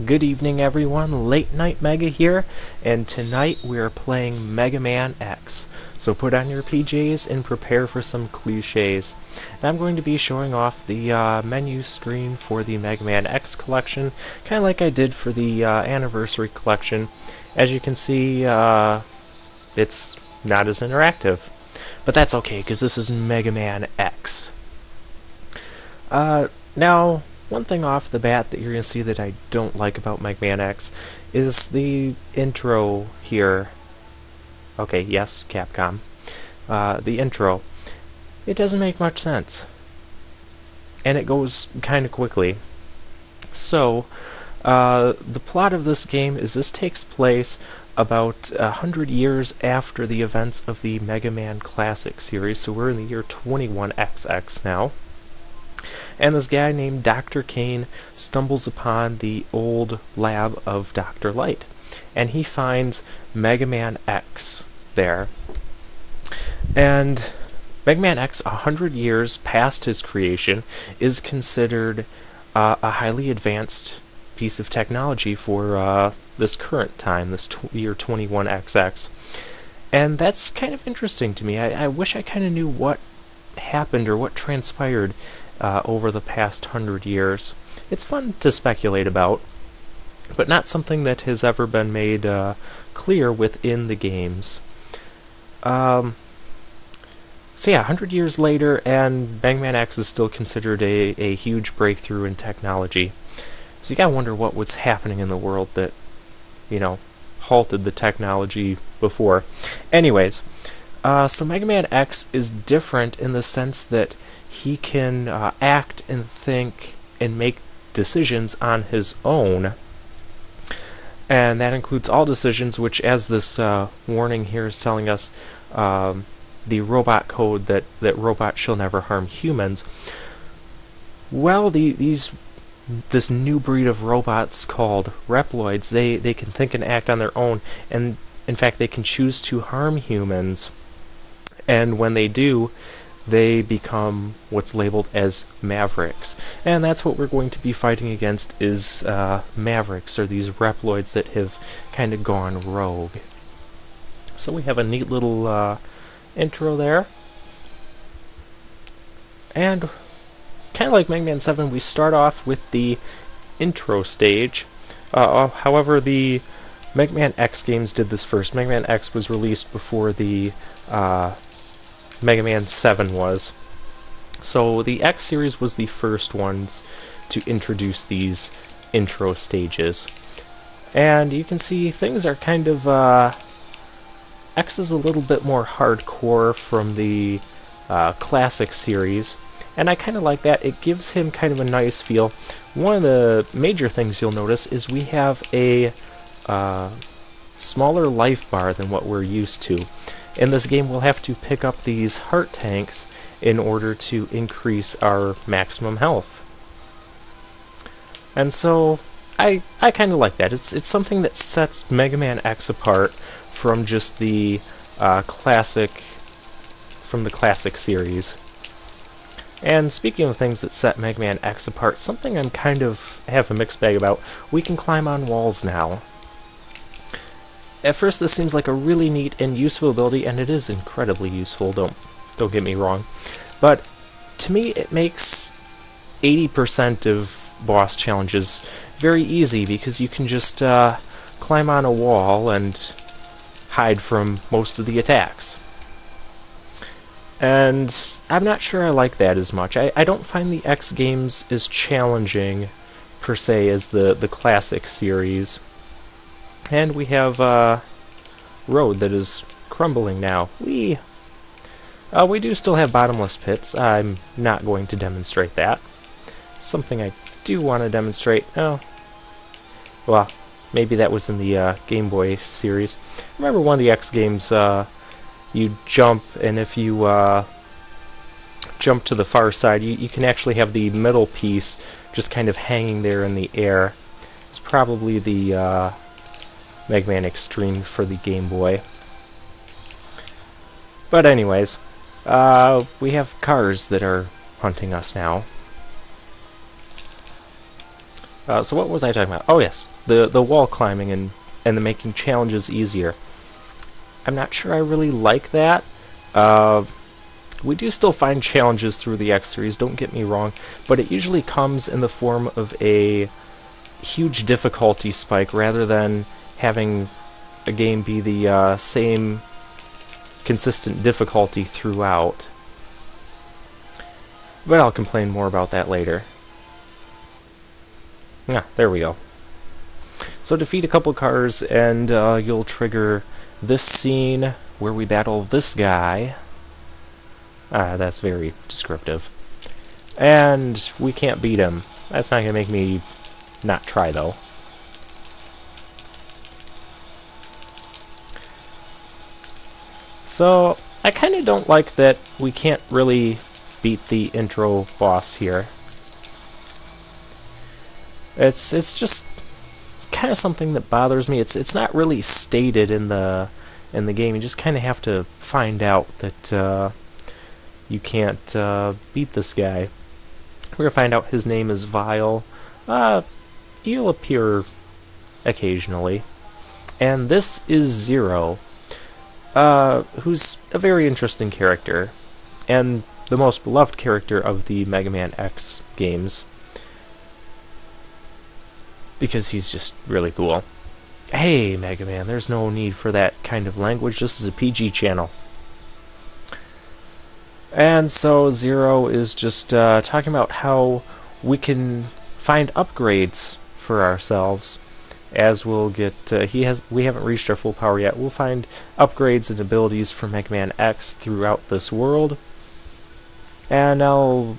Good evening, everyone. Late Night Mega here, and tonight we are playing Mega Man X. So put on your PJs and prepare for some cliches. And I'm going to be showing off the menu screen for the Mega Man X collection, kind of like I did for the Anniversary collection. As you can see, it's not as interactive. But that's okay, because this is Mega Man X. Now, one thing off the bat that you're going to see that I don't like about Mega Man X is the intro here. Okay, yes, Capcom. The intro. It doesn't make much sense. And it goes kind of quickly. So, the plot of this game is this takes place about 100 years after the events of the Mega Man Classic series, so we're in the year 21XX now. And this guy named Dr. Kane stumbles upon the old lab of Dr. Light, and he finds Mega Man X there. And Mega Man X, 100 years past his creation, is considered a highly advanced piece of technology for this current time, this year 21XX. And that's kind of interesting to me. I wish I kind of knew what happened or what transpired over the past 100 years. It's fun to speculate about, but not something that has ever been made clear within the games. So yeah, 100 years later, and Mega Man X is still considered a huge breakthrough in technology. So you gotta wonder what was happening in the world that, halted the technology before. Anyways, so Mega Man X is different in the sense that he can act and think and make decisions on his own. And that includes all decisions, which, as this warning here is telling us, the robot code that robots shall never harm humans. Well, this new breed of robots called Reploids, they can think and act on their own, and in fact they can choose to harm humans. And when they do, they become what's labeled as Mavericks. And that's what we're going to be fighting against, is Mavericks, or these Reploids that have kind of gone rogue. So we have a neat little intro there. And kind of like Mega Man 7, we start off with the intro stage. However, the Mega Man X games did this first. Mega Man X was released before the Mega Man 7 was. So the X series was the first ones to introduce these intro stages. And you can see things are kind of, X is a little bit more hardcore from the classic series, and I kind of like that. It gives him kind of a nice feel. One of the major things you'll notice is we have a smaller life bar than what we're used to. In this game, we'll have to pick up these heart tanks in order to increase our maximum health. And so, I kind of like that. It's something that sets Mega Man X apart from just the classic series. And speaking of things that set Mega Man X apart, something I'm kind of have a mixed bag about, we can climb on walls now. At first, this seems like a really neat and useful ability, and it is incredibly useful, don't get me wrong. But to me, it makes 80% of boss challenges very easy, because you can just climb on a wall and hide from most of the attacks. And I'm not sure I like that as much. I don't find the X games as challenging, per se, as the classic series. And we have a road that is crumbling now. We do still have bottomless pits. I'm not going to demonstrate that. Something I do want to demonstrate. Oh, well, maybe that was in the Game Boy series. Remember one of the X games, you jump, and if you jump to the far side, you can actually have the middle piece just kind of hanging there in the air. It's probably the Mega Man Extreme for the Game Boy. But anyways, we have cars that are hunting us now. So what was I talking about? Oh yes, the wall climbing and the making challenges easier. I'm not sure I really like that. We do still find challenges through the X series, don't get me wrong, but it usually comes in the form of a huge difficulty spike rather than having a game be the same consistent difficulty throughout. But I'll complain more about that later. Ah, there we go. So defeat a couple cars and you'll trigger this scene where we battle this guy. Ah, that's very descriptive. And we can't beat him. That's not going to make me not try, though. So, I kind of don't like that we can't really beat the intro boss here. It's just kind of something that bothers me. It's not really stated in the game. You just kind of have to find out that you can't beat this guy. We're gonna find out his name is Vile. He'll appear occasionally, and this is Zero, who's a very interesting character and the most beloved character of the Mega Man X games, because he's just really cool. Hey, Mega Man, there's no need for that kind of language. This is a PG channel. And so Zero is just talking about how we can find upgrades for ourselves, as we'll get. We haven't reached our full power yet. We'll find upgrades and abilities for Mega Man X throughout this world, and I'll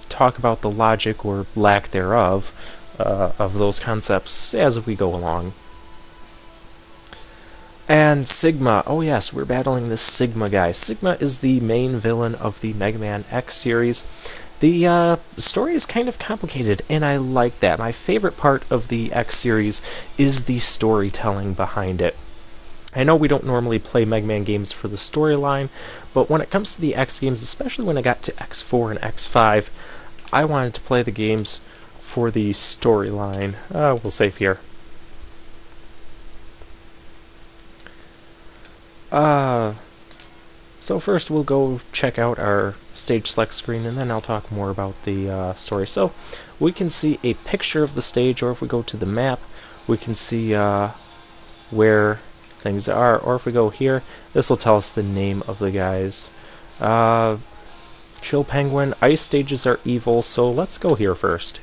talk about the logic or lack thereof of those concepts as we go along. And Sigma, oh yes, we're battling this Sigma guy. Sigma is the main villain of the Mega Man X series. The story is kind of complicated, and I like that. My favorite part of the X series is the storytelling behind it. I know we don't normally play Mega Man games for the storyline, but when it comes to the X games, especially when I got to X4 and X5, I wanted to play the games for the storyline. We'll save here. So first we'll go check out our stage select screen, and then I'll talk more about the story. So we can see a picture of the stage, or if we go to the map, we can see where things are. Or if we go here, this will tell us the name of the guys. Chill Penguin, ice stages are evil, so let's go here first.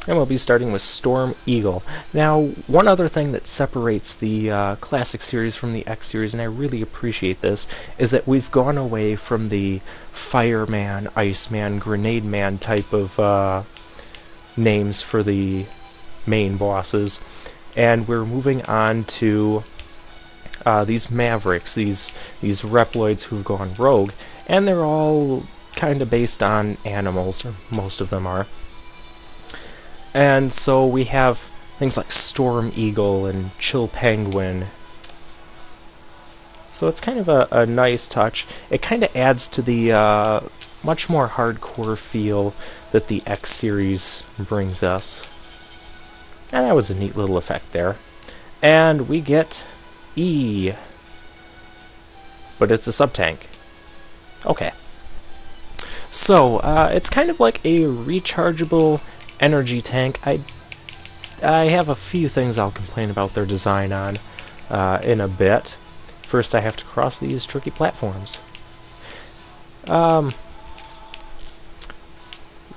And we'll be starting with Storm Eagle. Now, one other thing that separates the classic series from the X series, and I really appreciate this, is that we've gone away from the Fireman, Iceman, Grenade Man type of names for the main bosses, and we're moving on to these Mavericks, these Reploids who've gone rogue, and they're all kind of based on animals, or most of them are. And so we have things like Storm Eagle and Chill Penguin. So it's kind of a nice touch. It kind of adds to the much more hardcore feel that the X series brings us. And that was a neat little effect there. And we get E. But it's a sub-tank. Okay. So, it's kind of like a rechargeable energy tank. I have a few things I'll complain about their design on in a bit. First, I have to cross these tricky platforms.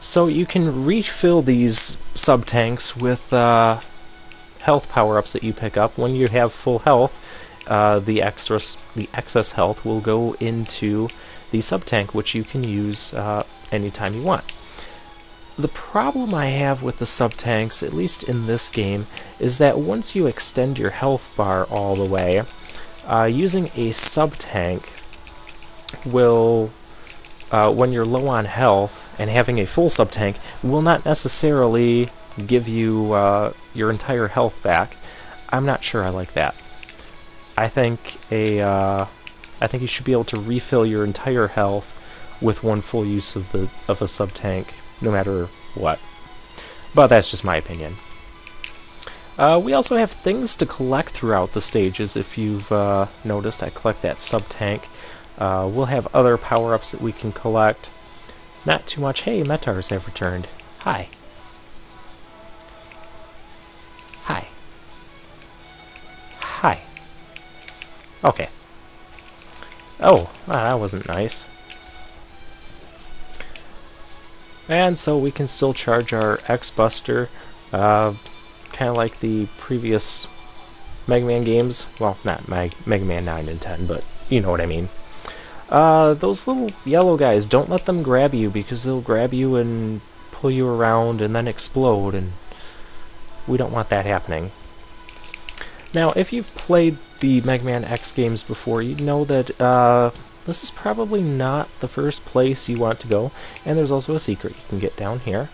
So you can refill these sub-tanks with health power-ups that you pick up. When you have full health, the excess health will go into the sub-tank, which you can use anytime you want. The problem I have with the sub-tanks, at least in this game, is that once you extend your health bar all the way, using a sub-tank will, when you're low on health, and having a full sub-tank, will not necessarily give you your entire health back. I'm not sure I like that. I think you should be able to refill your entire health with one full use of a sub-tank, no matter what. But that's just my opinion. We also have things to collect throughout the stages. If you've noticed, I collect that sub-tank. We'll have other power-ups that we can collect. Not too much. Hey, Metars have returned. Hi. Hi. Hi. Okay. Oh, that wasn't nice. And so we can still charge our X-Buster, kind of like the previous Mega Man games. Well, not Mega Man 9 and 10, but you know what I mean. Those little yellow guys, don't let them grab you, because they'll grab you and pull you around and then explode, and we don't want that happening. Now, if you've played the Mega Man X games before, you know that this is probably not the first place you want to go, and there's also a secret you can get down here.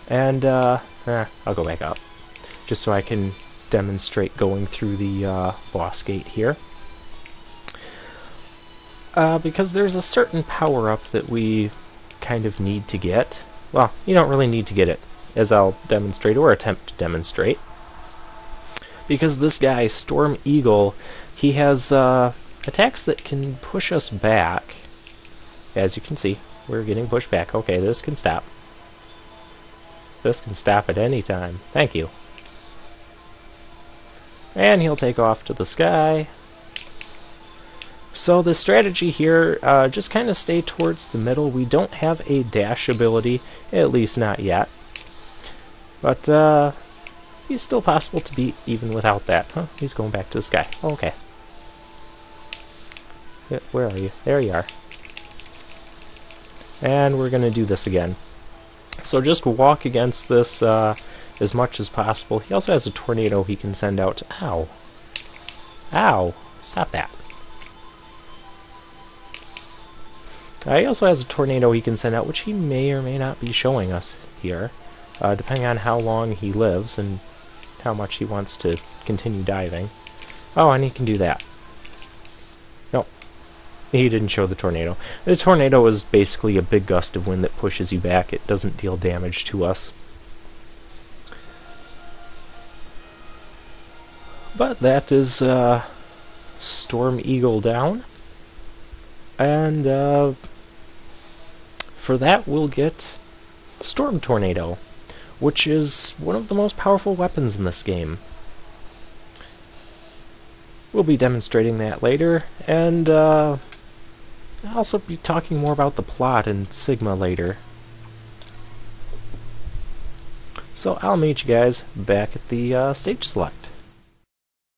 And, I'll go back up, just so I can demonstrate going through the boss gate here. Because there's a certain power-up that we kind of need to get. Well, you don't really need to get it, as I'll demonstrate, or attempt to demonstrate. Because this guy, Storm Eagle, he has attacks that can push us back. As you can see, we're getting pushed back. Okay, this can stop. This can stop at any time. Thank you. And he'll take off to the sky. So the strategy here, just kind of stay towards the middle. We don't have a dash ability, at least not yet. But, it's still possible to beat even without that. Huh? He's going back to the sky. Oh, okay. Yeah, where are you? There you are. And we're going to do this again. So just walk against this as much as possible. He also has a tornado he can send out. Ow. Ow. Stop that. He also has a tornado he can send out, which he may or may not be showing us here, depending on how long he lives and how much he wants to continue diving. Oh, and he can do that. Nope. He didn't show the tornado. The tornado is basically a big gust of wind that pushes you back. It doesn't deal damage to us. But that is Storm Eagle down. And for that we'll get Storm Tornado, which is one of the most powerful weapons in this game. We'll be demonstrating that later, and I'll also be talking more about the plot and Sigma later. So I'll meet you guys back at the stage select.